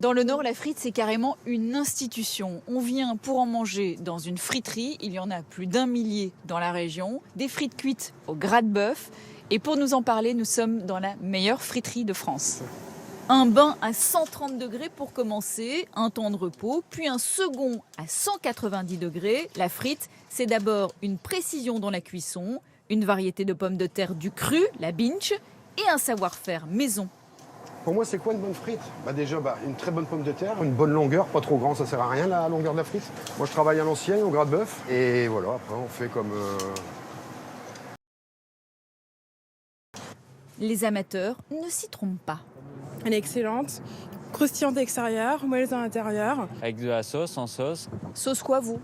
Dans le Nord, la frite, c'est carrément une institution. On vient pour en manger dans une friterie. Il y en a plus d'1 millier dans la région. Des frites cuites au gras de bœuf. Et pour nous en parler, nous sommes dans la meilleure friterie de France. Un bain à 130 degrés pour commencer, un temps de repos, puis un second à 190 degrés. La frite, c'est d'abord une précision dans la cuisson, une variété de pommes de terre du cru, la binge, et un savoir-faire maison. Pour moi, c'est quoi une bonne frite? Déjà, une très bonne pomme de terre, une bonne longueur, pas trop grand, ça sert à rien la longueur de la frite. Moi, je travaille à l'ancienne, au gras de bœuf, et voilà, après, on fait comme... Les amateurs ne s'y trompent pas. Elle est excellente, croustillante extérieure, moelleuse à l'intérieur. Avec de la sauce, sans sauce. Sauce quoi, vous?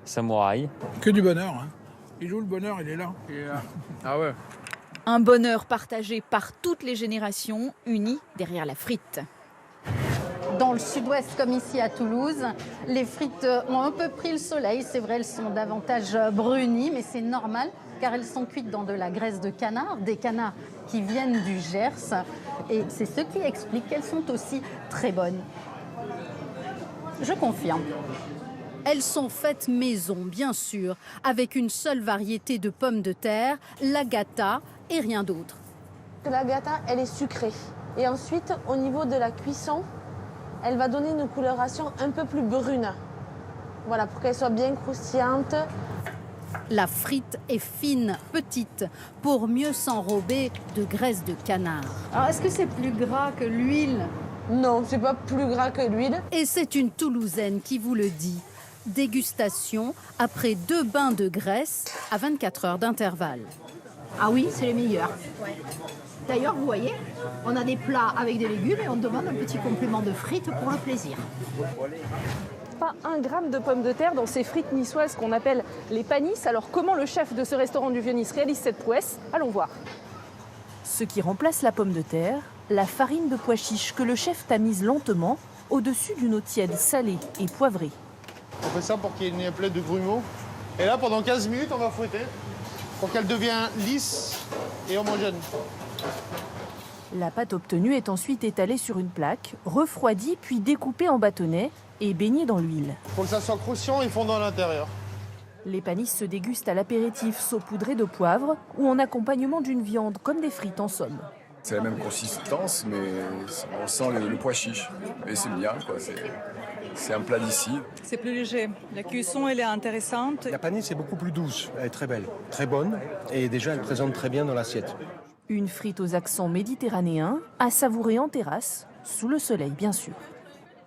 Samouraï. Que du bonheur. Hein. Il joue le bonheur, il est là. Ah ouais. Un bonheur partagé par toutes les générations, unies derrière la frite. Dans le sud-ouest, comme ici à Toulouse, les frites ont un peu pris le soleil. C'est vrai, elles sont davantage brunies, mais c'est normal car elles sont cuites dans de la graisse de canard, des canards qui viennent du Gers. Et c'est ce qui explique qu'elles sont aussi très bonnes. Je confirme. Elles sont faites maison, bien sûr, avec une seule variété de pommes de terre, la gata et rien d'autre. La gata, elle est sucrée. Et ensuite, au niveau de la cuisson, elle va donner une coloration un peu plus brune. Voilà, pour qu'elle soit bien croustillante. La frite est fine, petite, pour mieux s'enrober de graisse de canard. Alors, est-ce que c'est plus gras que l'huile? Non, c'est pas plus gras que l'huile. Et c'est une Toulousaine qui vous le dit. Dégustation après 2 bains de graisse à 24 heures d'intervalle. Ah oui, c'est les meilleurs. Ouais. D'ailleurs, vous voyez, on a des plats avec des légumes et on demande un petit complément de frites pour le plaisir. Pas 1 gramme de pommes de terre dans ces frites niçoises qu'on appelle les panisses. Alors comment le chef de ce restaurant du Vieux-Nice réalise cette prouesse? Allons voir. Ce qui remplace la pomme de terre, la farine de pois chiche que le chef tamise lentement au-dessus d'une eau tiède salée et poivrée. On fait ça pour qu'il y ait une plaie de grumeaux. Et là, pendant 15 minutes, on va fouetter pour qu'elle devienne lisse et homogène. La pâte obtenue est ensuite étalée sur une plaque, refroidie puis découpée en bâtonnets et baignée dans l'huile. Pour que ça soit croustillant et fondant à l'intérieur. Les panisses se dégustent à l'apéritif saupoudré de poivre ou en accompagnement d'une viande, comme des frites en somme. C'est la même consistance, mais on sent le pois chiche. Et c'est bien, quoi. C'est un plat d'ici. C'est plus léger. La cuisson, elle est intéressante. La panisse est beaucoup plus douce. Elle est très belle, très bonne. Et déjà, elle présente très bien dans l'assiette. Une frite aux accents méditerranéens, à savourer en terrasse, sous le soleil, bien sûr.